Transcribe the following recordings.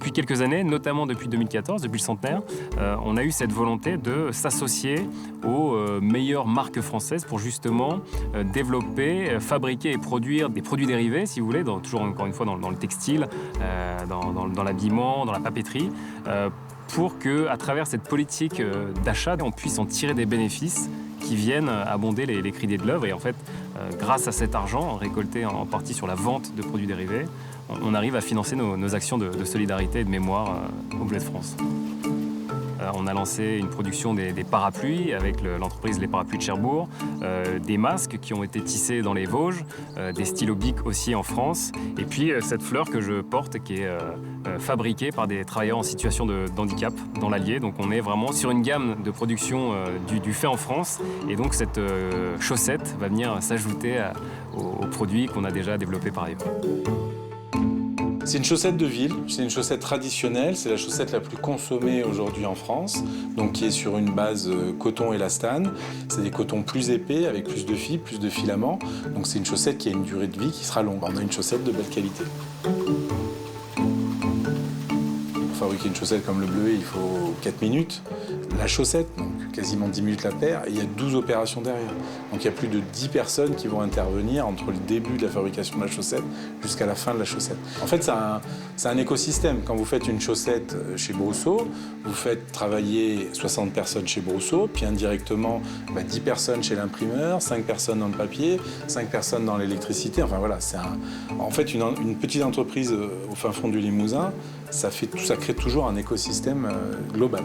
Depuis quelques années, notamment depuis 2014, depuis le centenaire, on a eu cette volonté de s'associer aux meilleures marques françaises pour justement développer, fabriquer et produire des produits dérivés, si vous voulez, toujours encore une fois dans le textile, dans l'habillement, dans la papeterie, pour qu'à travers cette politique d'achat, on puisse en tirer des bénéfices qui viennent abonder les cris de l'œuvre. Et en fait, grâce à cet argent récolté en partie sur la vente de produits dérivés, on arrive à financer nos actions de solidarité et de mémoire au Bleu de France. On a lancé une production des parapluies avec l'entreprise Les Parapluies de Cherbourg, des masques qui ont été tissés dans les Vosges, des stylos Bic aussi en France, et puis cette fleur que je porte qui est fabriquée par des travailleurs en situation de handicap dans l'Allier. Donc on est vraiment sur une gamme de production du fait en France, et donc cette chaussette va venir s'ajouter aux produits qu'on a déjà développés par ailleurs. C'est une chaussette de ville, c'est une chaussette traditionnelle, c'est la chaussette la plus consommée aujourd'hui en France, donc qui est sur une base coton élastane. C'est des cotons plus épais, avec plus de fibres, plus de filaments, donc c'est une chaussette qui a une durée de vie qui sera longue. On a une chaussette de belle qualité. Pour fabriquer une chaussette comme le bleuet, il faut 4 minutes. La chaussette, donc quasiment 10 minutes la paire, et il y a 12 opérations derrière. Donc il y a plus de 10 personnes qui vont intervenir entre le début de la fabrication de la chaussette jusqu'à la fin de la chaussette. En fait, c'est un écosystème. Quand vous faites une chaussette chez Brousseau, vous faites travailler 60 personnes chez Brousseau, puis indirectement 10 personnes chez l'imprimeur, 5 personnes dans le papier, 5 personnes dans l'électricité. Enfin voilà, c'est en fait une petite entreprise au fin fond du Limousin, ça crée toujours un écosystème global.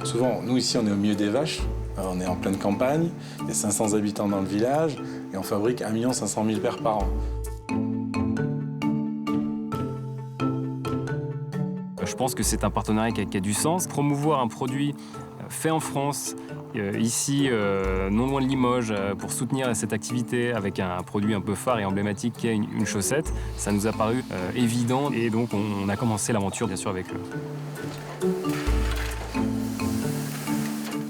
Souvent, nous ici, on est au milieu des vaches, on est en pleine campagne, il y a 500 habitants dans le village, et on fabrique 1 500 000 paires par an. Je pense que c'est un partenariat qui a du sens. Promouvoir un produit fait en France, ici, non loin de Limoges, pour soutenir cette activité avec un produit un peu phare et emblématique qui est une chaussette, ça nous a paru évident, et donc on a commencé l'aventure bien sûr avec eux.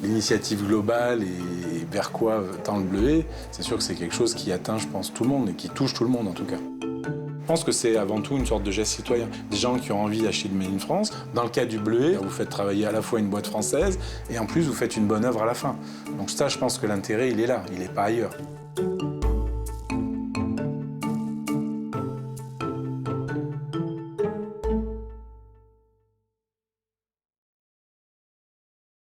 L'initiative globale et vers quoi tend le bleuet, c'est sûr que c'est quelque chose qui atteint, je pense, tout le monde et qui touche tout le monde en tout cas. Je pense que c'est avant tout une sorte de geste citoyen. Des gens qui ont envie d'acheter du Made in France. Dans le cas du bleuet, vous faites travailler à la fois une boîte française et en plus vous faites une bonne œuvre à la fin. Donc ça, je pense que l'intérêt, il est là, il n'est pas ailleurs.